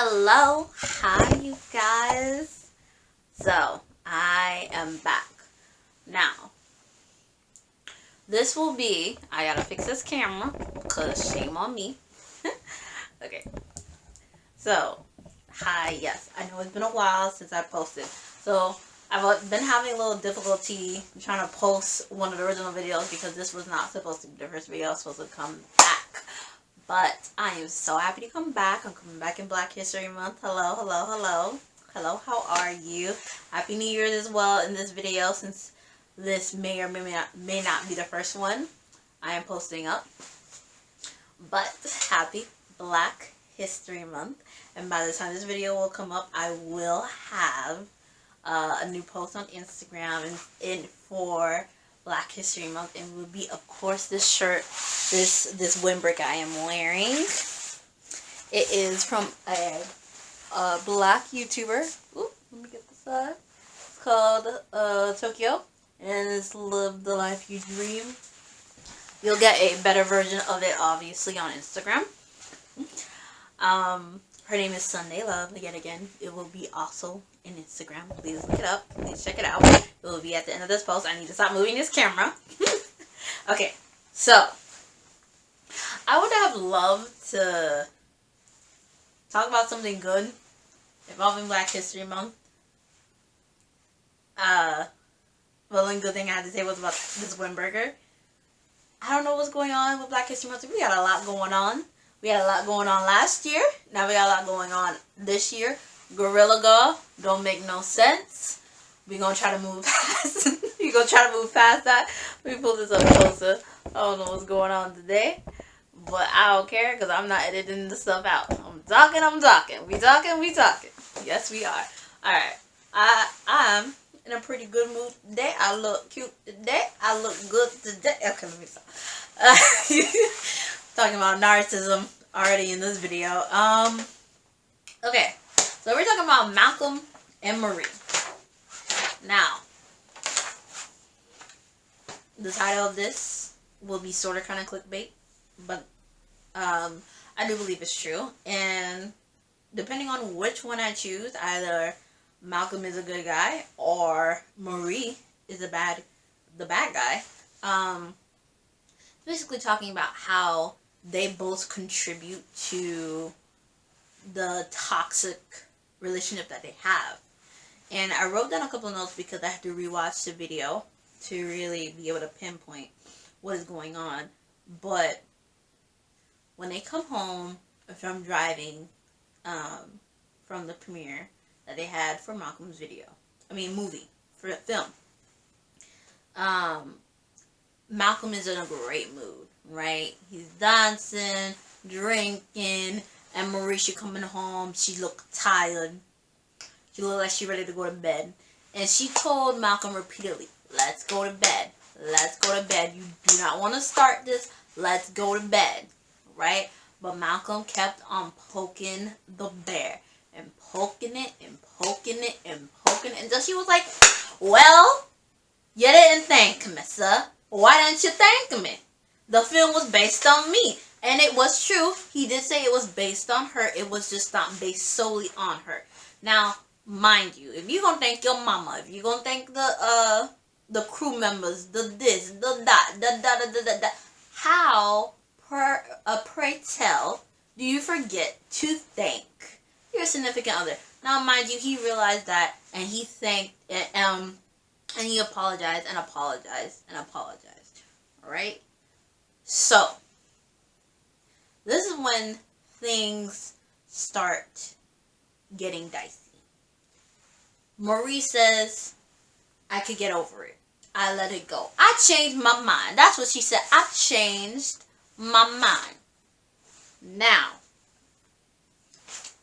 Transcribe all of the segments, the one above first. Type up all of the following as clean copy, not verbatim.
Hello, hi you guys. So, I am back. Now, this will be, I gotta fix this camera, because shame on me. Okay, so, hi, yes, I know it's been a while since I posted. So, I've been having a little difficulty trying to post one of the original videos because this was not supposed to be the first video. I was supposed to come back. But I am so happy to come back. I'm coming back in Black History Month. Hello, hello, hello. Hello, how are you? Happy New Year's as well in this video, since this may or may not be the first one I am posting up. But happy Black History Month. And by the time this video will come up, I will have a new post on Instagram and for Black History Month, and will be, of course, this shirt, this windbreak I am wearing. It is from a black YouTuber. Ooh, let me get this side. It's called Tokyo, and it's Live the Life You Dream. You'll get a better version of it, obviously, on Instagram. Her name is Sunday Love. Yet again, it will be also in Instagram. Please look it up. Please check it out. It will be at the end of this post. I need to stop moving this camera. Okay, so I would have loved to talk about something good involving Black History Month. The only good thing I had to say was about this Windbreaker. I don't know what's going on with Black History Month. We got a lot going on. We had a lot going on last year. Now we got a lot going on this year. Gorilla Girl don't make no sense. We're going to try to move fast. We're going to try to move past that. Let me pull this up closer. I don't know what's going on today. But I don't care because I'm not editing the stuff out. I'm talking. We talking. Yes, we are. Alright. I'm in a pretty good mood today. I look cute today. I look good today. Okay, let me stop. Talking about narcissism already in this video. Okay, so we're talking about Malcolm and Marie. Now, the title of this will be sort of kind of clickbait, but I do believe it's true. And depending on which one I choose, either Malcolm is a good guy or Marie is the bad guy. Basically talking about how they both contribute to the toxic relationship that they have. And I wrote down a couple of notes because I had to rewatch the video to really be able to pinpoint what is going on. But when they come home from driving from the premiere that they had for Malcolm's film, Malcolm is in a great mood, right? He's dancing, drinking, and Marisha coming home. She looked tired. She looked like she's ready to go to bed. And she told Malcolm repeatedly, let's go to bed. Let's go to bed. You do not want to start this. Let's go to bed, right? But Malcolm kept on poking the bear. And poking it, and poking it, and poking it. Until she was like, well, you didn't thank me, sir. Why didn't you thank me? The film was based on me. And it was true. He did say it was based on her. It was just not based solely on her. Now, mind you, if you're going to thank your mama, if you're going to thank the crew members, the this, the that, how, pray tell, do you forget to thank your significant other? Now, mind you, he realized that, and he thanked, and he apologized and apologized and apologized. Alright? So, this is when things start getting dicey. Marie says, I could get over it. I let it go. I changed my mind. That's what she said. I changed my mind. Now,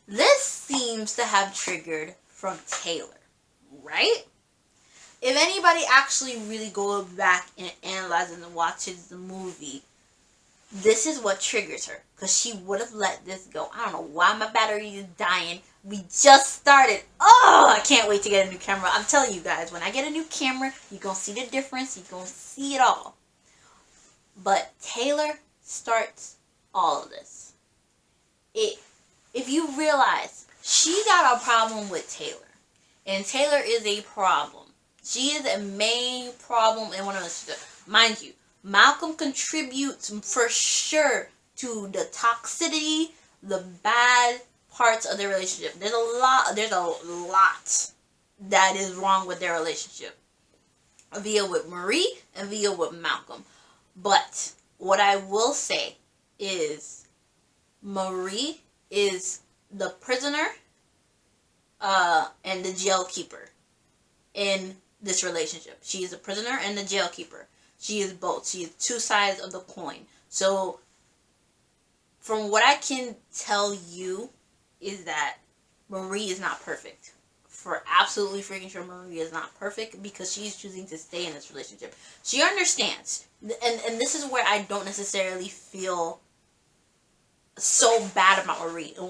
this seems to have triggered from Taylor, right? If anybody actually really goes back and analyzes and watches the movie, this is what triggers her. Because she would have let this go. I don't know why my battery is dying. We just started. Oh, I can't wait to get a new camera. I'm telling you guys, when I get a new camera, you're going to see the difference. You're going to see it all. But Taylor starts all of this. If you realize she got a problem with Taylor. And Taylor is a problem. She is a main problem in one of the... Mind you, Malcolm contributes for sure to the toxicity, the bad parts of their relationship. There's a lot that is wrong with their relationship. Via with Marie and via with Malcolm. But what I will say is Marie is the prisoner and the jail keeper in this relationship. She is a prisoner and the jail keeper. She is both. She is two sides of the coin. So from what I can tell you is that Marie is not perfect. For absolutely freaking sure Marie is not perfect because she's choosing to stay in this relationship. She understands. And this is where I don't necessarily feel so bad about Marie. And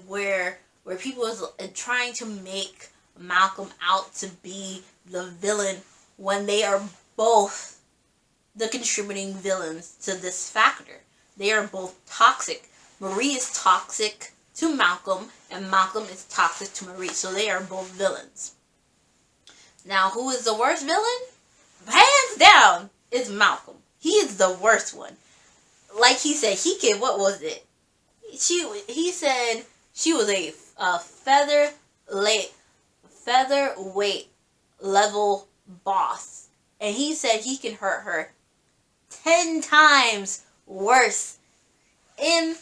where people is trying to make Malcolm out to be the villain when they are both the contributing villains to this factor. They are both toxic. Marie is toxic to Malcolm, and Malcolm is toxic to Marie. So they are both villains. Now, who is the worst villain? Hands down, it's Malcolm. He is the worst one. Like he said, what was it? He said she was a featherweight level boss. And he said he can hurt her 10 times worse. And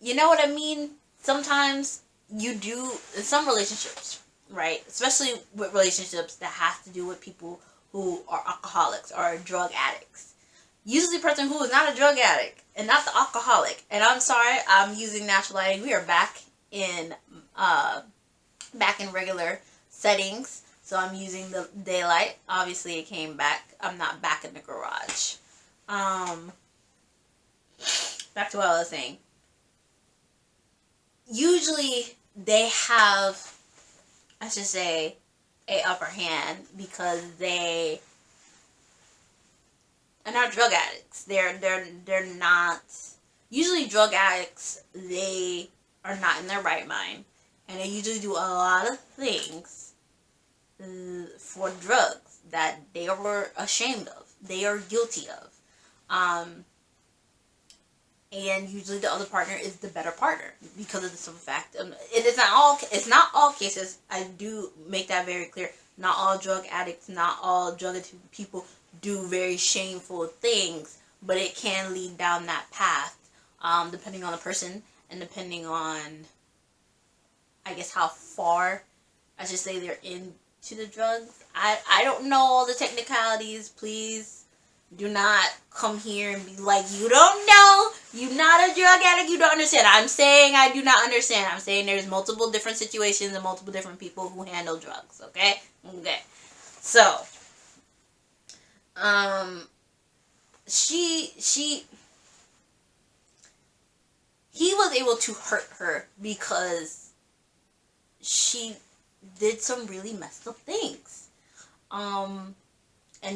you know what I mean? Sometimes you do, in some relationships, right? Especially with relationships that have to do with people who are alcoholics or drug addicts. Usually the person who is not a drug addict and not the alcoholic. And I'm sorry, I'm using natural lighting. We are back in regular settings. So I'm using the daylight. Obviously it came back. I'm not back in the garage. Back to what I was saying. Usually they have, I should say, a upper hand because they are not drug addicts. They're not. Usually drug addicts, they are not in their right mind, and they usually do a lot of things for drugs that they were ashamed of. They are guilty of. And usually the other partner is the better partner because of the simple fact. It's not all cases. I do make that very clear. Not all drug addicts, not all drug addicted people do very shameful things, but it can lead down that path, depending on the person and depending on, I guess, how far, I should say, they're into the drugs. I don't know all the technicalities. Please do not come here and be like, you don't know, you're not a drug addict, you don't understand. I'm saying I do not understand. I'm saying there's multiple different situations and multiple different people who handle drugs, okay? Okay. So, he was able to hurt her because she did some really messed up things. And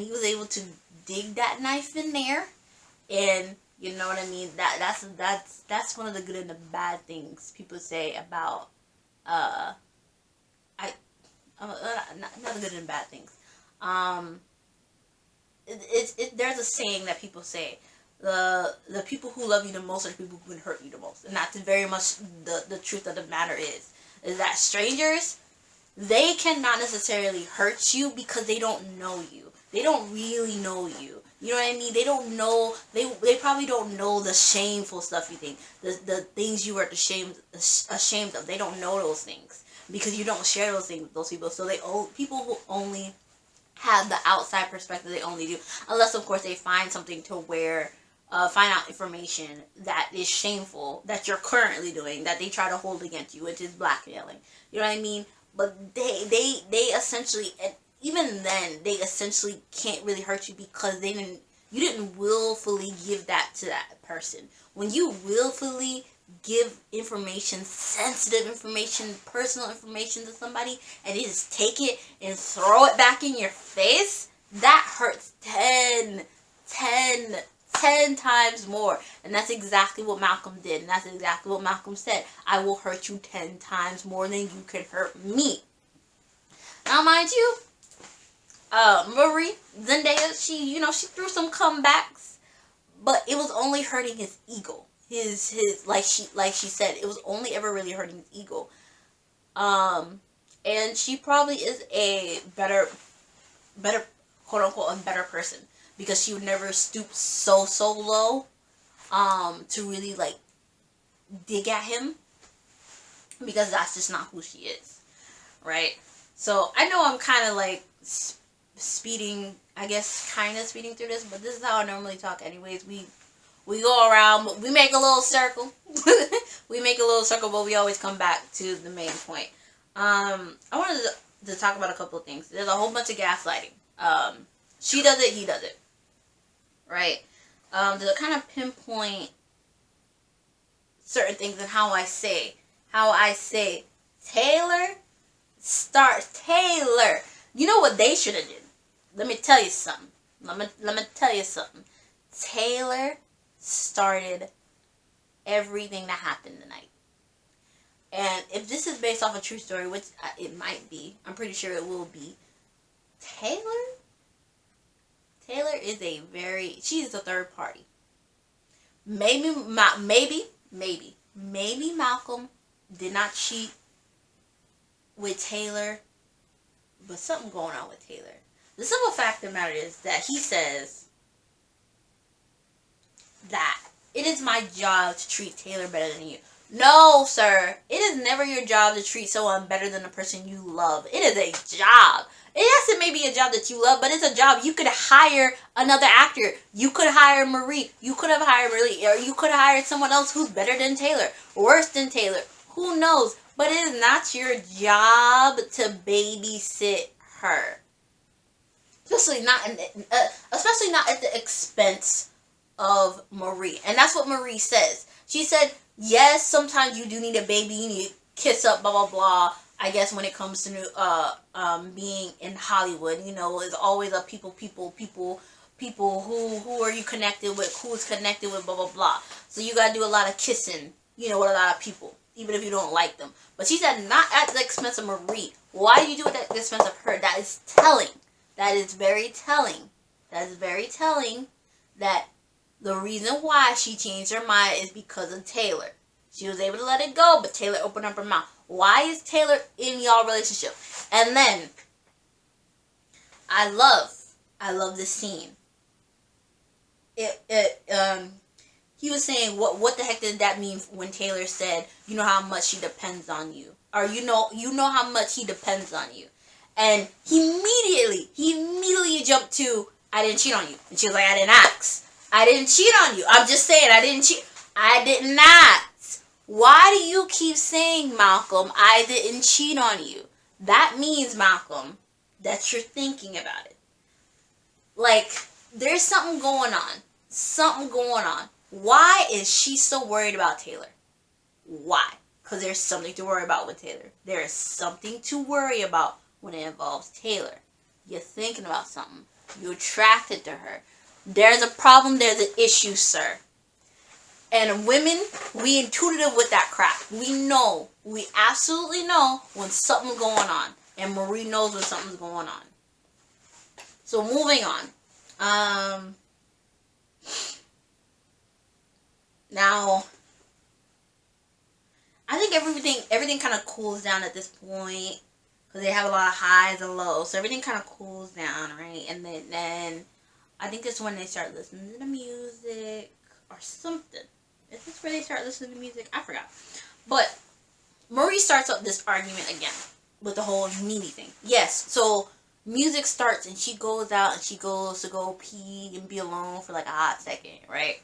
he was able to dig that knife in there, and you know what I mean. That's one of the good and the bad things people say about not the good and bad things. There's a saying that people say, the people who love you the most are the people who can hurt you the most, and that's very much the truth of the matter is that strangers, they cannot necessarily hurt you because they don't know you. They don't really know you. You know what I mean? They don't know, they probably don't know the shameful stuff you think. The things you are ashamed of. They don't know those things because you don't share those things with those people. So people who only have the outside perspective, they only do. Unless, of course, they find something to where, find out information that is shameful, that you're currently doing, that they try to hold against you, which is blackmailing. You know what I mean? But they essentially, and even then, they essentially can't really hurt you because you didn't willfully give that to that person. When you willfully give information, sensitive information, personal information to somebody, and they just take it and throw it back in your face, that hurts 10 10 times more. And that's exactly what Malcolm did. And that's exactly what Malcolm said. I will hurt you 10 times more than you can hurt me. Now, mind you, Marie, Zendaya, she threw some comebacks, but it was only hurting his ego. His like she said, it was only ever really hurting his ego. And she probably is a better quote unquote a better person, because she would never stoop so low to really like dig at him, because that's just not who she is, right? So I know I'm kind of like speeding, I guess, kind of speeding through this, but this is how I normally talk anyways. We go around, but we make a little circle. We make a little circle, but we always come back to the main point. I wanted to talk about a couple of things. There's a whole bunch of gaslighting. She does it, he does it, right? To kind of pinpoint certain things and how I say Taylor. You know what they should have did? Let me tell you something. Taylor started everything that happened tonight. And if this is based off a true story, which it might be, I'm pretty sure it will be, Taylor is she's a third party. Maybe Malcolm did not cheat with Taylor, but something going on with Taylor. The simple fact of the matter is that he says that it is my job to treat Taylor better than you. No, sir. It is never your job to treat someone better than the person you love. It is a job. Yes, it may be a job that you love, but it's a job. You could hire another actor. You could hire Marie. You could have hired Marie, or you could have hired someone else who's better than Taylor, worse than Taylor. Who knows? But it is not your job to babysit her. Especially not at the expense of Marie. And that's what Marie says. She said, yes, sometimes you do need a baby, you need to kiss up, blah, blah, blah. I guess when it comes to being in Hollywood, it's always a people who are you connected with, who's connected with, blah, blah, blah. So you gotta do a lot of kissing, with a lot of people, even if you don't like them. But she said not at the expense of Marie. Why do you do it at the expense of her? That is telling. That is very telling. That is very telling that the reason why she changed her mind is because of Taylor. She was able to let it go, but Taylor opened up her mouth. Why is Taylor in y'all relationship? And then, I love this scene. He was saying, what the heck did that mean when Taylor said, you know how much she depends on you? Or you know how much he depends on you. And he immediately jumped to, I didn't cheat on you. And she was like, I didn't ask. I didn't cheat on you. I'm just saying, I didn't cheat. I did not. Why do you keep saying, Malcolm, I didn't cheat on you? That means, Malcolm, that you're thinking about it. Like, there's something going on. Something going on. Why is she so worried about Taylor? Why? Because there's something to worry about with Taylor. There is something to worry about when it involves Taylor. You're thinking about something. You're attracted to her. There's a problem, there's an issue, sir. And women, we intuitive with that crap. We absolutely know when something's going on. And Marie knows when something's going on. So moving on. Now, I think everything kind of cools down at this point. Because they have a lot of highs and lows. So everything kind of cools down, right? And then I think that's when they start listening to the music or something. Is this where they start listening to music? I forgot. But Marie starts up this argument again with the whole needy thing. Yes, so music starts and she goes out and she goes to go pee and be alone for like a hot second, right?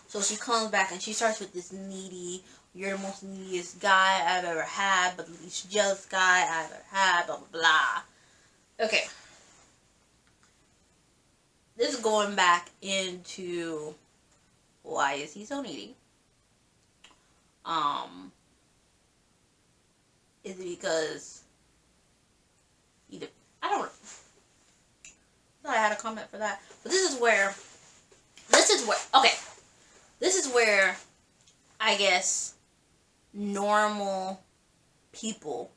So she comes back and she starts with this needy, you're the most neediest guy I've ever had, but the least jealous guy I've ever had, blah, blah, blah. Okay. This is going back into why is he so needy? Is it because I don't know. I thought I had a comment for that. But this is is where, okay, this is where I guess normal people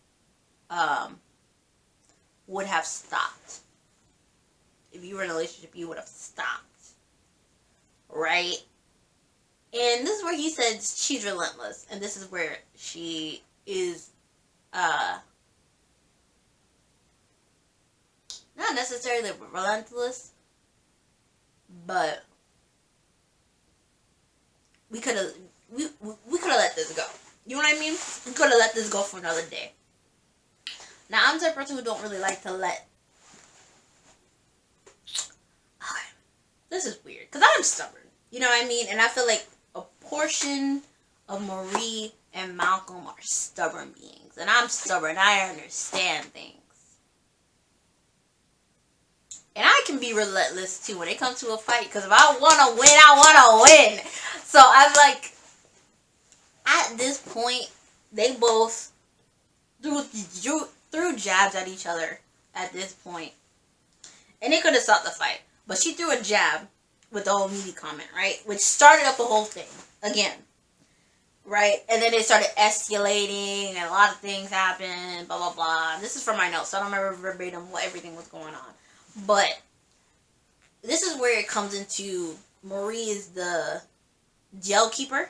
would have stopped. If you were in a relationship, you would have stopped. Right? And this is where he said she's relentless. And this is where she is not necessarily relentless, but we could have let this go. You know what I mean? We could have let this go for another day. Now, I'm the type of person who don't really like to let... Okay. This is weird. Because I'm stubborn. You know what I mean? And I feel like a portion of Marie and Malcolm are stubborn beings. And I'm stubborn. I understand things. And I can be relentless too when it comes to a fight. Because if I want to win, I want to win. So I'm like... At this point, they both threw jabs at each other at this point. And they could have stopped the fight. But she threw a jab with the whole meaty comment, right? Which started up the whole thing. Again. Right? And then it started escalating. And a lot of things happened. Blah, blah, blah. This is from my notes. So I don't remember verbatim what everything was going on. But this is where it comes into Marie is the jail keeper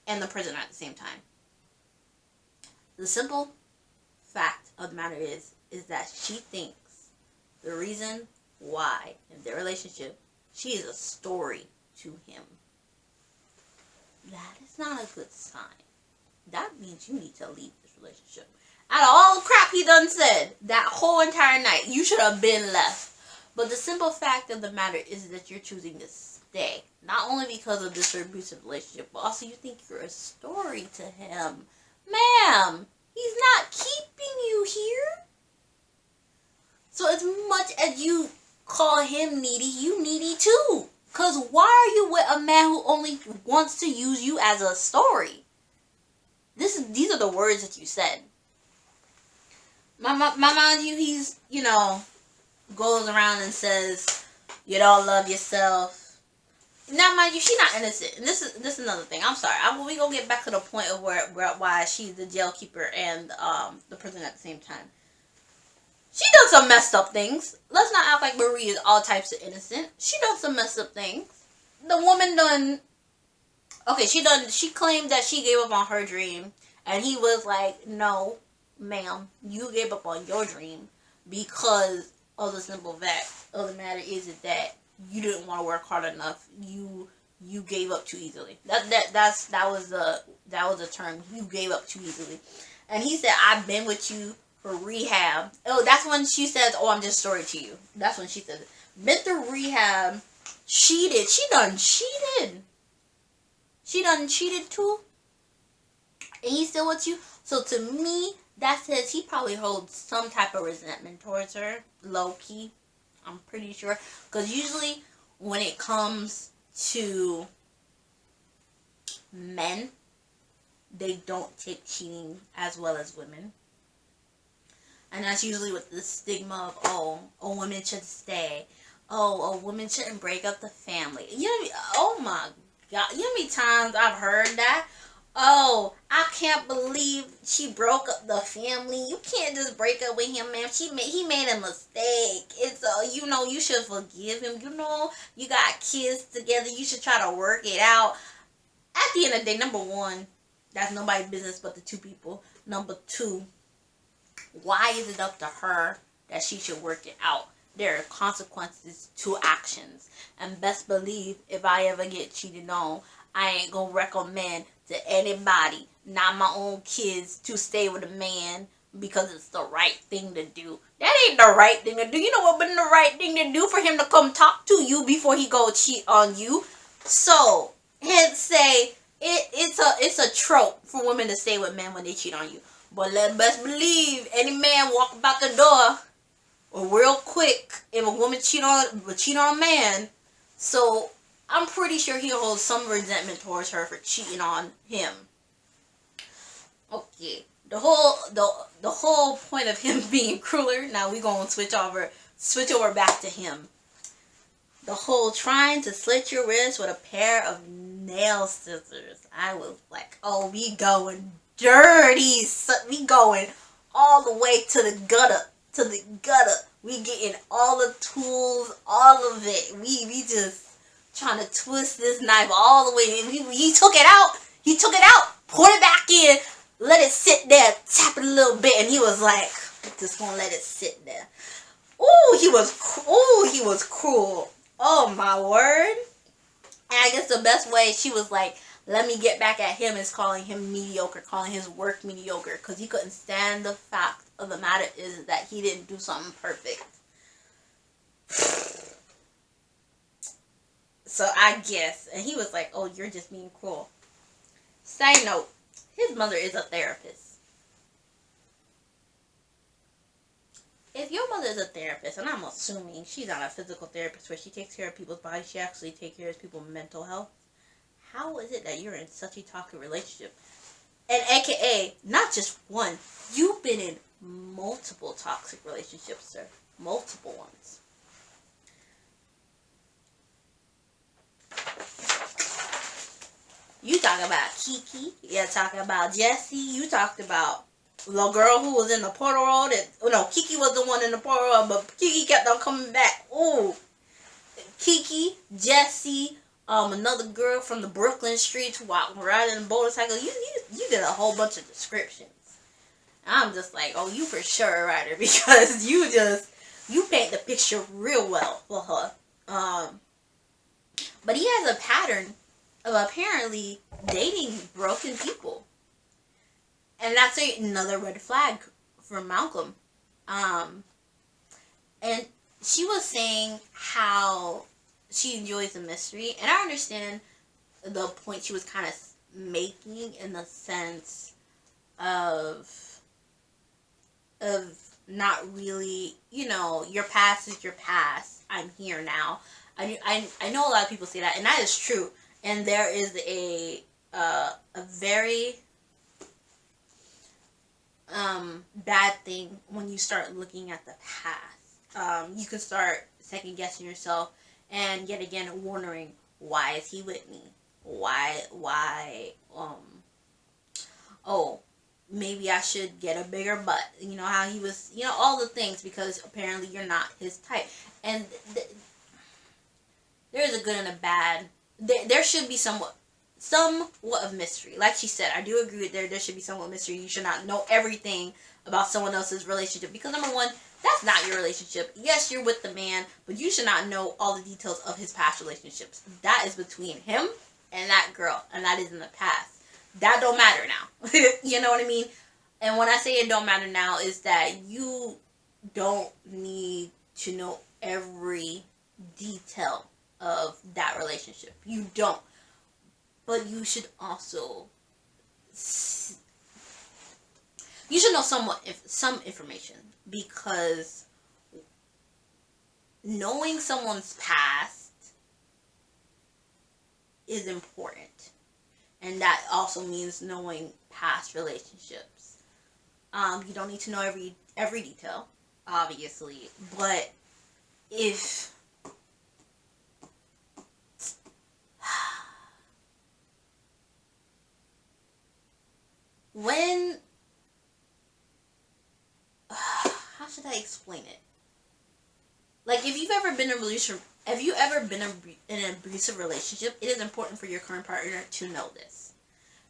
and the prisoner at the same time. The simple fact of the matter is that she thinks the reason why in their relationship she is a story to him. That is not a good sign. That means you need to leave this relationship. Out of all the crap he done said that whole entire night, you should have been left. But the simple fact of the matter is that you're choosing to stay. Not only because of this abusive relationship, but also you think you're a story to him. Ma'am, he's not keeping you here. So as much as you call him needy, you needy too. Because why are you with a man who only wants to use you as a story? These are the words that you said. My mind you, he's, goes around and says, you don't love yourself. Now, mind you, she's not innocent. And this is another thing. I'm sorry. We gonna get back to the point of why she's the jail keeper and the prison at the same time. She done some messed up things. Let's not act like Marie is all types of innocent. She done some messed up things. The woman done... Okay, she claimed that she gave up on her dream. And he was like, no, ma'am, you gave up on your dream because of the simple fact of the matter is that you didn't want to work hard enough. You gave up too easily. That was the term. You gave up too easily. And he said, I've been with you for rehab. Oh, that's when she says, oh, I'm just sorry to you. That's when she says it. Been through rehab. Cheated. She done cheated. She done cheated too. And he's still with you. So to me, that says he probably holds some type of resentment towards her. Low key. I'm pretty sure. Because usually when it comes to men, they don't take cheating as well as women. And that's usually with the stigma of, oh, a woman should stay. Oh, a woman shouldn't break up the family. Oh my God. You know how many times I've heard that? Oh, I can't believe she broke up the family. You can't just break up with him, ma'am. He made a mistake. It's you should forgive him. You got kids together. You should try to work it out. At the end of the day, number one, that's nobody's business but the two people. Number two, why is it up to her that she should work it out? There are consequences to actions. And best believe, if I ever get cheated on, I ain't gonna recommend to anybody, not my own kids, to stay with a man because it's the right thing to do. That ain't the right thing to do. You know what been the right thing to do? For him to come talk to you before he go cheat on you. So, hence say, it's a trope for women to stay with men when they cheat on you. But let best believe, any man walk about the door, or real quick, if a woman cheat on a man, so I'm pretty sure he holds some resentment towards her for cheating on him. Okay, the whole point of him being crueler. Now we gonna switch over back to him. The whole trying to slit your wrist with a pair of nail scissors. I was like, oh, we going dirty. We going all the way to the gutter. To the gutter. We getting all the tools, all of it. We just trying to twist this knife all the way. And he took it out. He took it out, put it back in, let it sit there, tap it a little bit, and he was like, just gonna let it sit there. He was cruel. Oh my word. And I guess the best way she was like, let me get back at him is calling him mediocre, calling his work mediocre, because he couldn't stand the fact of the matter is that he didn't do something perfect. So I guess, and he was like, oh, you're just being cruel. Side note, his mother is a therapist. If your mother is a therapist, and I'm assuming she's not a physical therapist where she takes care of people's bodies, she actually takes care of people's mental health, how is it that you're in such a toxic relationship? And AKA, not just one, you've been in multiple toxic relationships, sir. Multiple ones. You talk about Kiki, you talk about Jesse, you talked about the girl who was in the portal road. Kiki was the one in the portal road, but Kiki kept on coming back. Ooh. Kiki, Jesse, another girl from the Brooklyn streets walking riding a motorcycle. You did a whole bunch of descriptions. I'm just like, oh, you for sure a writer, because you paint the picture real well for her. But he has a pattern of apparently dating broken people. And that's another red flag for Malcolm. And she was saying how she enjoys the mystery. And I understand the point she was kind of making in the sense of not really, your past is your past. I'm here now. I know a lot of people say that, and that is true. And there is a very bad thing when you start looking at the past. You can start second guessing yourself, and yet again wondering, why is he with me? Why oh, maybe I should get a bigger butt. How he was, all the things, because apparently you're not his type. And there's a good and a bad. There should be somewhat of mystery. Like she said, I do agree with there should be somewhat mystery. You should not know everything about someone else's relationship, because number one, that's not your relationship. Yes, you're with the man, but you should not know all the details of his past relationships. That is between him and that girl, and that is in the past. That don't matter now. You know what I mean? And when I say it don't matter now, is that you don't need to know every detail of that relationship. You don't. But you should also, you should know some information, because knowing someone's past is important. And that also means knowing past relationships. You don't need to know every detail, obviously, but if how should I explain it? Like, if you've ever been in an abusive relationship, it is important for your current partner to know this.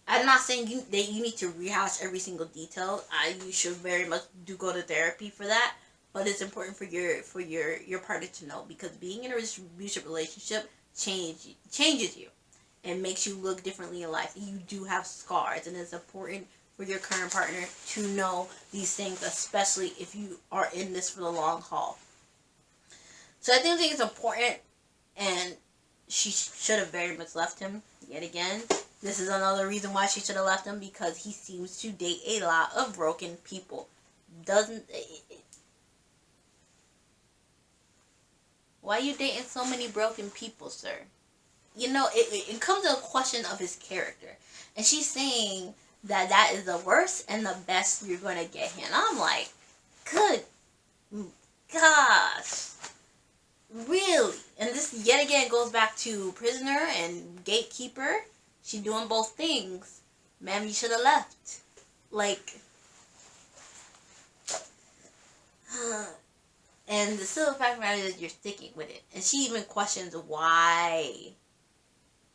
I'm not saying that you need to rehash every single detail. You should very much do go to therapy for that, but it's important for your partner to know, because being in an abusive relationship changes you and makes you look differently in life. You do have scars, and it's important for your current partner to know these things, especially if you are in this for the long haul. So I think it's important, and she should have very much left him. Yet again, this is another reason why she should have left him, because he seems to date a lot of broken people. Why are you dating so many broken people, sir? It comes to a question of his character. And she's saying that is the worst and the best you're going to get him. And I'm like, good gosh. Really. And this yet again goes back to prisoner and gatekeeper. She doing both things. Ma'am, you should have left. Like, and the simple fact of the matter is you're sticking with it. And she even questions why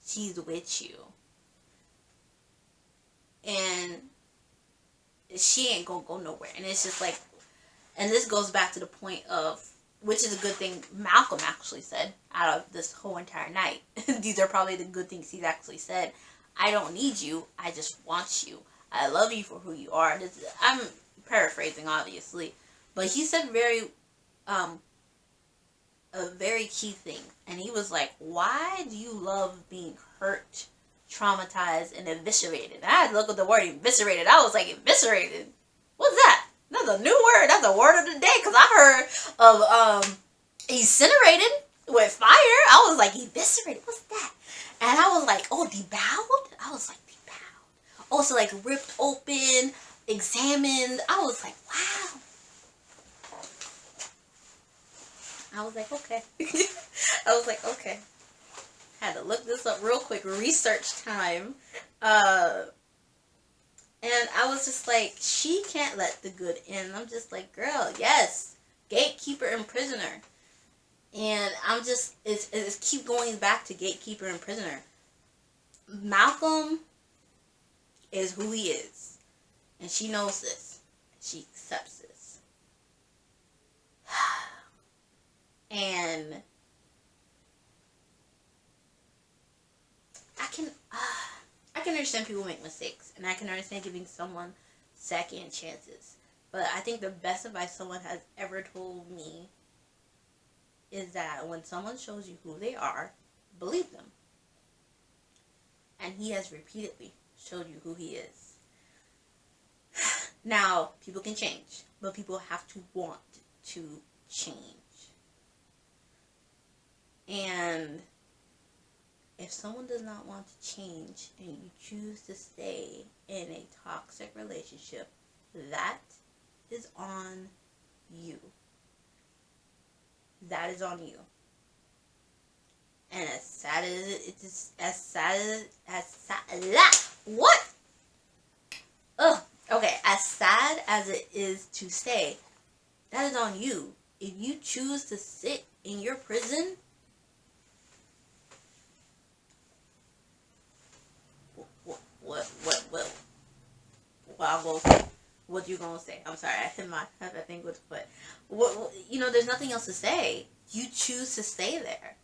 she's with you. And she ain't gonna go nowhere. And it's just like, and this goes back to the point of, which is a good thing Malcolm actually said out of this whole entire night. These are probably the good things he's actually said. I don't need you. I just want you. I love you for who you are. I'm paraphrasing, obviously. But he said a very key thing. And he was like, why do you love being hurt, traumatized, and eviscerated? And I had to look at the word eviscerated. I was like, eviscerated? What's that? That's a new word. That's a word of the day. Because I heard of incinerated with fire. I was like, eviscerated? What's that? And I was like, oh, debowed? I was like, debowed. Oh, so like ripped open, examined. I was like, wow. I was like, okay. I was like, okay. Had to look this up real quick. Research time. And I was just like, she can't let the good in. I'm just like, girl, yes. Gatekeeper and prisoner. And I'm just, it's keep going back to gatekeeper and prisoner. Malcolm is who he is. And she knows this. She accepts this. And I can understand people make mistakes. And I can understand giving someone second chances. But I think the best advice someone has ever told me is that when someone shows you who they are, believe them. And he has repeatedly showed you who he is. Now, people can change, but people have to want to change. And if someone does not want to change and you choose to stay in a toxic relationship, that is on you. That is on you. And as sad as it is, what? Ugh. Okay, as sad as it is to stay, that is on you. If you choose to sit in your prison, what you gonna say? I'm sorry, I hit my thing with the foot. What, there's nothing else to say. You choose to stay there.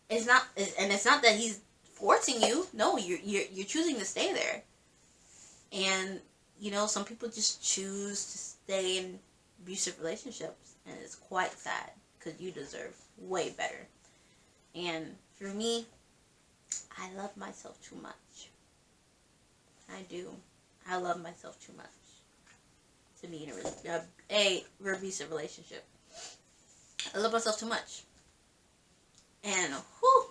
It's not that he's forcing you. No, you're choosing to stay there. And some people just choose to stay in abusive relationships, and it's quite sad because you deserve way better. And for me, I love myself too much. I do. I love myself too much to be in a abusive relationship. I love myself too much. And whew,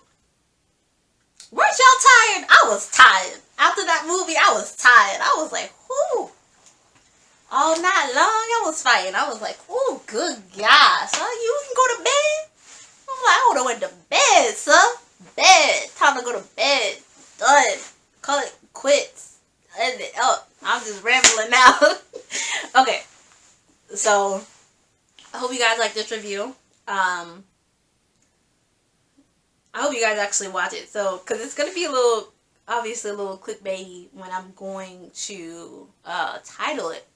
weren't y'all tired? I was tired. After that movie, I was tired. I was like, whew. All night long, I was fighting. I was like, oh, good gosh. You can go to bed? I'm like, I would have went to bed, sir. Bed. Time to go to bed. Done. Call it quits. End it up. I'm just rambling now. Okay. So, I hope you guys like this review. I hope you guys actually watch it. So, because it's going to be obviously a little clickbaity when I'm going to title it.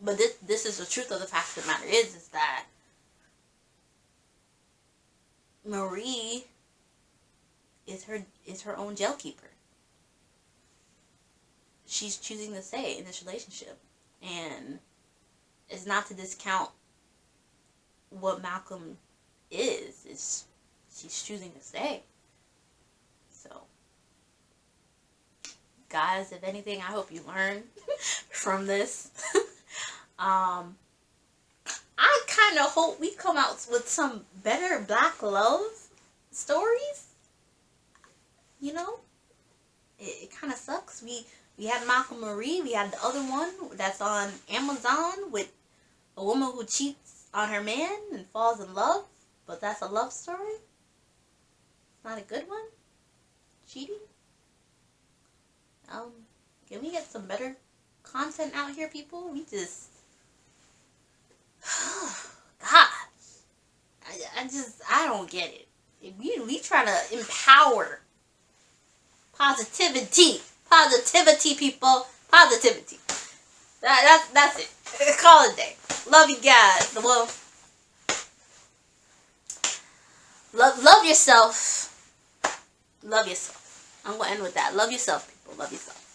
But this is the truth of the fact of the matter is that Marie is her own jail keeper. She's choosing to stay in this relationship. And it's not to discount what Malcolm is. She's choosing to stay. So, guys, if anything, I hope you learn from this. I kind of hope we come out with some better black love stories. It kind of sucks. We had Malcolm Marie. We had the other one that's on Amazon with a woman who cheats on her man and falls in love. But that's a love story? Not a good one? Cheating? Can we get some better content out here, people? We just... God. I don't get it. We try to empower positivity. Positivity, people. Positivity. That's it. Call it a day. Love you guys. Well, love yourself. Love yourself. I'm going to end with that. Love yourself, people. Love yourself.